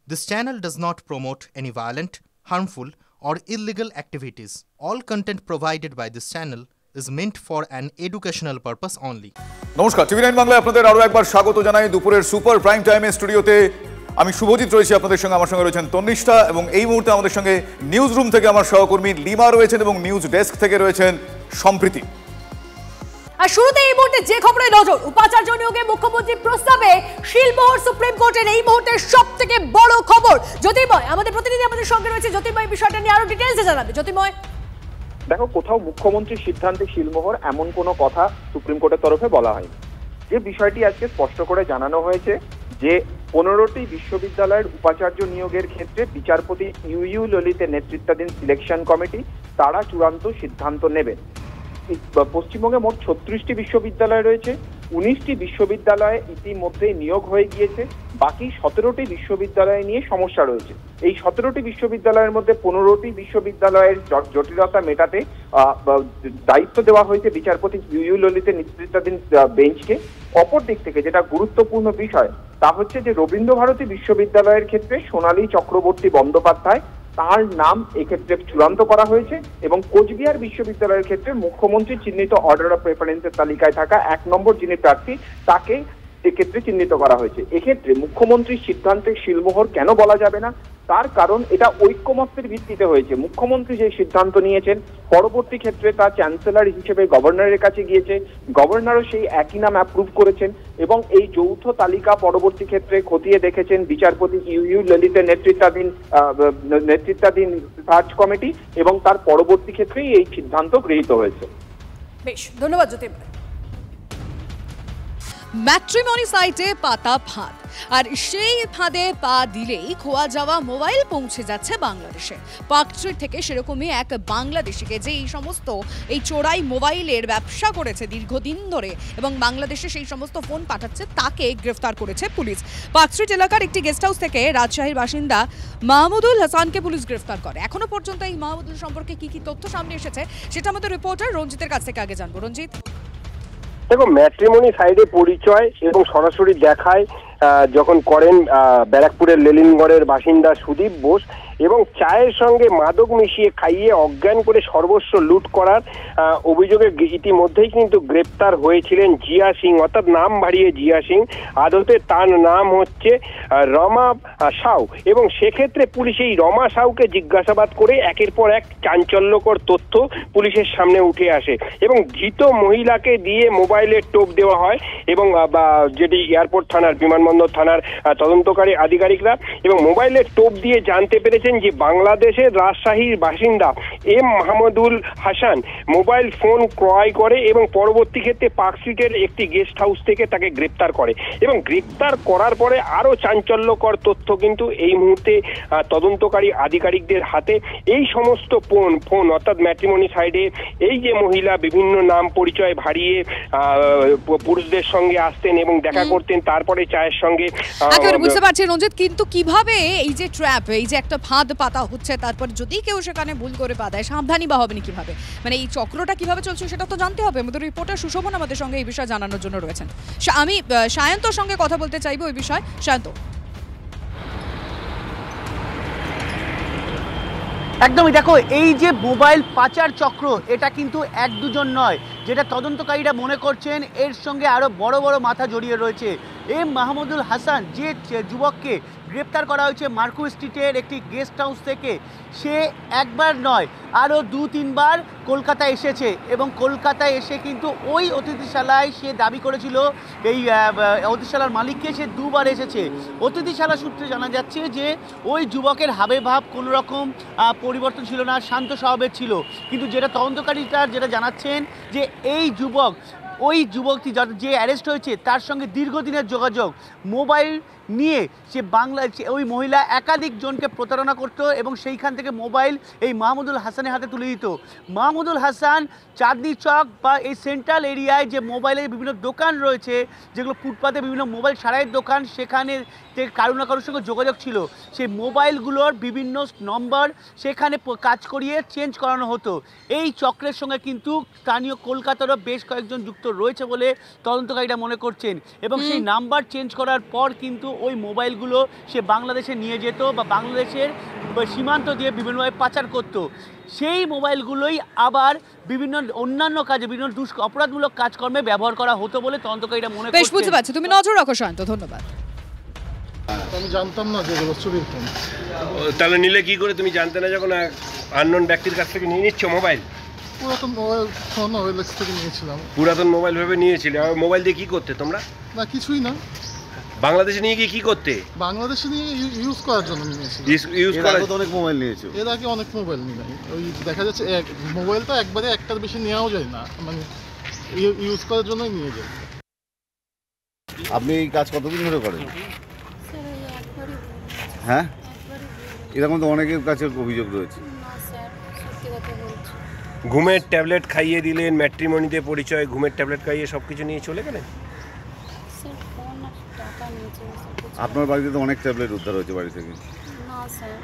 This channel does not promote any violent, harmful, or illegal activities. All content provided by this channel is meant for an educational purpose only. নমস্কার, TV 9 বাংলায় আপনাদের আরো একবার স্বাগত জানাই। দুপুরের super prime টাইমে স্টুডিওতে আমি শুভজিৎ রয়েছি আপনাদের সঙ্গে। আমার সঙ্গে রয়েছেন তন্নিষ্ঠা এবং এই মুহূর্তে আমাদের সঙ্গে নিউজ রুম থেকে আমার সহকর্মী লিমা রয়েছেন এবং নিউজ ডেস্ক থেকে রয়েছেন সম্প্রীতি। আর শুরুতে এই মুহূর্তে যে খবরে নজর, উপাচার্য নিয়োগে মুখ্যমন্ত্রীর প্রস্তাবে শিলমোহর সুপ্রিম কোর্টের এই মুহূর্তে সবথেকে বড় খবর। জ্যোতির্ময় আমাদের প্রতিনিধি আমাদের সঙ্গে রয়েছে, জ্যোতির্ময় বিষয়টা নিয়ে আরো ডিটেইলসে জানাবে। জ্যোতির্ময়, দেখো, কোথাও মুখ্যমন্ত্রীর সিদ্ধান্তে শিলমোহর এমন কোনো কথা সুপ্রিম কোর্টের তরফে বলা হয়নি। যে বিষয়টি আজকে স্পষ্ট করে জানানো হয়েছে যে 15টি বিশ্ববিদ্যালয়ের উপাচার্য নিয়োগের ক্ষেত্রে বিচারপতি ইউ ললিতের নেতৃত্বাধীন সিলেকশন কমিটি তারা চূড়ান্ত সিদ্ধান্ত নেবেন। পশ্চিমবঙ্গে মোট 36টি বিশ্ববিদ্যালয় রয়েছে, 19টি বিশ্ববিদ্যালয়ে ইতিমধ্যে নিয়োগ হয়ে গিয়েছে, বাকি 17টি বিশ্ববিদ্যালয় নিয়ে সমস্যা রয়েছে। এই 17টি বিশ্ববিদ্যালয়ের মধ্যে 15টি বিশ্ববিদ্যালয়ের জটিলতা মেটাতে দায়িত্ব দেওয়া হয়েছে বিচারপতি ইউ ললিতের নেতৃত্বাধীন বেঞ্চকে। অপর দিক থেকে যেটা গুরুত্বপূর্ণ বিষয় তা হচ্ছে যে রবীন্দ্রভারতী বিশ্ববিদ্যালয়ের ক্ষেত্রে সোনালী চক্রবর্তী বন্দ্যোপাধ্যায় তার নাম এক্ষেত্রে চূড়ান্ত করা হয়েছে এবং কোচবিহার বিশ্ববিদ্যালয়ের ক্ষেত্রে মুখ্যমন্ত্রী চিহ্নিত অর্ডার অফ প্রেফারেন্সের তালিকায় থাকা 1 নম্বর যিনি প্রার্থী তাকে এক্ষেত্রে চিহ্নিত করা হয়েছে। এক্ষেত্রে মুখ্যমন্ত্রীর সিদ্ধান্তে শিলমোহর কেন বলা যাবে না, তার কারণ এটা ঐক্যমত্যের ভিত্তিতে হয়েছে। মুখ্যমন্ত্রী যে সিদ্ধান্ত নিয়েছেন পরবর্তী ক্ষেত্রে তা চ্যান্সেলর হিসেবে গভর্নরের কাছে গিয়েছে, গভর্নরও সেই একই নাম অ্যাপ্রুভ করেছেন এবং এই যৌথ তালিকা পরবর্তী ক্ষেত্রে খতিয়ে দেখেছেন বিচারপতি ইউ ললিতের নেতৃত্বাধীন সার্চ কমিটি এবং তার পরবর্তী ক্ষেত্রেই এই সিদ্ধান্ত গৃহীত হয়েছে। বেশ, ধন্যবাদ জ্যোতির্ময়। ম্যাট্রিমনি সাইটে পাতা ফাঁদ, আর সেই ফাঁদে পা দিলেই খোয়া যাওয়া মোবাইল পৌঁছে যাচ্ছে বাংলাদেশে। পার্কস্ট্রিট থেকে সেরকমই এক বাংলাদেশিকে যে এই সমস্ত চোরাই মোবাইলের ব্যবসা করেছে দীর্ঘদিন ধরে এবং বাংলাদেশে সেই সমস্ত ফোন পাঠাচ্ছে তাকে গ্রেফতার করেছে পুলিশ। পার্কস্ট্রিট এলাকার একটি গেস্ট হাউস থেকে রাজশাহীর বাসিন্দা মাহমুদুল হাসানকে পুলিশ গ্রেফতার করে। এখনো পর্যন্ত এই মাহমুদুল সম্পর্কে কি তথ্য সামনে এসেছে সেটা আমাদের রিপোর্টার রঞ্জিতের কাছ থেকে আগে জানবো। রঞ্জিত, দেখো, ম্যাট্রিমনি সাইডে পরিচয় এবং সরাসরি দেখায় যখন করেন ব্যারাকপুরের লেলিনগড়ের বাসিন্দা সুদীপ বোস এবং চায়ের সঙ্গে মাদক মিশিয়ে খাইয়ে অজ্ঞান করে সর্বস্ব লুট করার অভিযোগে ইতিমধ্যেই কিন্তু গ্রেপ্তার হয়েছিলেন জিয়া সিং, অর্থাৎ নাম বাড়িয়ে জিয়া সিং, আদতে তার নাম হচ্ছে রমা সাউ। এবং সেক্ষেত্রে পুলিশ এই রমা সাউকে জিজ্ঞাসাবাদ করে একের পর এক চাঞ্চল্যকর তথ্য পুলিশের সামনে উঠে আসে এবং ধৃত মহিলাকে দিয়ে মোবাইলের টোপ দেওয়া হয় এবং যেটি এয়ারপোর্ট থানার বিমানবন্দর থানার তদন্তকারী আধিকারিকরা এবং মোবাইলের টোপ দিয়ে জানতে পেরেছে যে বাংলাদেশের রাজশাহীর বাসিন্দা M Mahmudul Hasan mobile phone ক্রয় করে এবং পরবর্তী ক্ষেত্রে পার্কস্ট্রিটের একটি গেস্ট হাউস থেকে তাকে গ্রেপ্তার করে এবং গ্রেপ্তার করার পরে আরো চাঞ্চল্যকর তথ্য কিন্তু এই মুহূর্তে তদন্তকারী আধিকারিকদের হাতে। এই সমস্ত ফোন অর্থাৎ ম্যাট্রিমনি সাইডে এই যে মহিলা বিভিন্ন নাম পরিচয় ভারিয়ে পুরুষদের সঙ্গে আসতেন এবং দেখা করতেন, তারপরে চায়ের সঙ্গে বুঝতে পারছি রঞ্জিত, কিন্তু কিভাবে এই যে ট্র্যাপ, এই যে একটা ফাঁদ পাতা হচ্ছে, তারপর যদি কেউ সেখানে ভুল করে পা দেয় সাবধানী বা হবেনি কিভাবে, মানে এই চক্রটা কিভাবে চলছে সেটা তো জানতে হবে। আমাদের রিপোর্টার সুশোভন আমাদের সঙ্গে এই বিষয়ে জানানোর জন্য রয়েছেন। আমি সায়ন্তর সঙ্গে কথা বলতে চাইবো এই বিষয়ে। সায়ন্ত, একদমই, দেখো, এই যে মোবাইল পাচার চক্র এটা কিন্তু এক দুজন নয়, যেটা তদন্তকারীরা মনে করছেন এর সঙ্গে আরও বড় বড় মাথা জড়িয়ে রয়েছে। এম মাহমুদুল হাসান যে যুবককে গ্রেপ্তার করা হয়েছে মার্কু স্ট্রিটের একটি গেস্ট হাউস থেকে, সে একবার নয় আরও 2-3 বার কলকাতায় এসেছে এবং কলকাতায় এসে কিন্তু ওই অতিথিশালায় সে দাবি করেছিল, এই অতিথিশালার মালিককে সে 2 বার এসেছে। অতিথিশালা সূত্রে জানা যাচ্ছে যে ওই যুবকের হাবে ভাব কোনো রকম পরিবর্তন ছিল না, শান্ত স্বভাবের ছিল, কিন্তু যেটা তদন্তকারীরা যেটা জানাচ্ছেন যে এই ওই যুবকটি যে অ্যারেস্ট হয়েছে তার সঙ্গে দীর্ঘদিনের যোগাযোগ, মোবাইল নিয়ে সে ওই মহিলা একাধিক জনকে প্রতারণা করত এবং সেইখান থেকে মোবাইল এই মাহমুদুল হাসানের হাতে তুলে দিত। মাহমুদুল হাসান চাঁদনি চক বা এই সেন্ট্রাল এরিয়ায় যে মোবাইলের বিভিন্ন দোকান রয়েছে, যেগুলো ফুটপাতে বিভিন্ন মোবাইল সারাইয়ের দোকান, সেখানে কারো না কারোর সঙ্গে যোগাযোগ ছিল। সেই মোবাইলগুলোর বিভিন্ন নম্বর সেখানে কাজ করিয়ে চেঞ্জ করানো হতো। এই চক্রের সঙ্গে কিন্তু স্থানীয় কলকাতারও বেশ কয়েকজন যুক্ত রয়েছে বলে তদন্তকারীরা মনে করছেন এবং সেই নাম্বার চেঞ্জ করার পর কিন্তু ওই মোবাইলগুলো সে বাংলাদেশে নিয়ে যেত বা বাংলাদেশের সীমান্ত দিয়ে বিভিন্নভাবে পাচার করত। সেই মোবাইলগুলোই আবার বিভিন্ন অন্যান্য কাজে, বিভিন্ন অপরাধমূলক কাজকর্মে ব্যবহার করা হতো বলে তদন্তকারীরা মনে বেশ বুঝতে করছেন। পারছি, তুমি নজর রাখো শান্ত, ধন্যবাদ। আমি জানতাম না যে এগুলো চুরির ফোন। তাহলে নিলে কি করে? তুমি জানতে না যখন আননোন ব্যক্তির কাছ থেকে নিয়ে নিচ্ছ মোবাইল? পুরাতন মোবাইল ফোন ওয়েলএক্স থেকে নিয়েছিলাম। পুরাতন মোবাইল ভেবে নিয়েছিলে? আর মোবাইল দিয়ে কি করতে তোমরা? না কিছুই না, বাংলাদেশে নিয়ে গিয়ে কি করতে? বাংলাদেশে নিয়ে ইউজ করার জন্য নিয়েছি। ইউজ করার অনেক মোবাইল নিয়েছো? এর আগে অনেক মোবাইল নিই নাই, ওই দেখা যাচ্ছে মোবাইলটা একবারে একটার বেশি নেওয়াও যায় না, মানে ইউজ করার জন্যই নিয়ে যাই। আপনি এই কাজ কতদিন ধরে করেন? হ্যাঁ, এরকম তো অনেকের কাছে অভিযোগ রয়েছে। ঘুমের ট্যাবলেট খাইয়ে দিলেন, ম্যাট্রিমনিতে পরিচয়, ঘুমের ট্যাবলেট খাইয়ে সব কিছু নিয়ে চলে গেলেন। আপনার বাড়িতে তো অনেক ট্যাবলেট উদ্ধার হয়েছে বাড়ি থেকে। না স্যার।